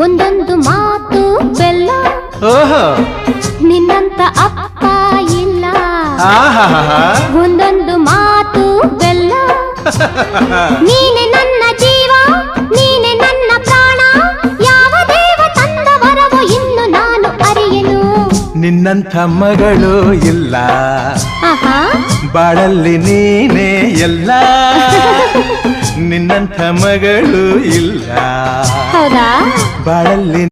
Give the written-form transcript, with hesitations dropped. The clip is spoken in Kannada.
ಒಂದೊಂದು ಮಾತು ಬೆಲ್ಲ, ಓಹೋ ನಿನ್ನಂತ ಅಪ್ಪ ಇಲ್ಲ. ಆಹಾಹಾ ಒಂದೊಂದು ಮಾತು ಬೆಲ್ಲ, ನೀನೆ ನನ್ನ ಜೀವ, ನೀನೆ ನನ್ನ ಪ್ರಾಣ, ಯಾವ ದೇವ ತಂದ ವರವೋ ಇನ್ನು ನಾನು ಅರಿಯೆನು. ನಿನ್ನಂಥ ಮಗಳು ಇಲ್ಲ, ಬಾಳಲ್ಲಿ ನೀನೇ ಎಲ್ಲ. ನಿನ್ನಂಥ ಮಗಳು ಇಲ್ಲ, ಹೌದಾ? ಬಾಳಲ್ಲಿ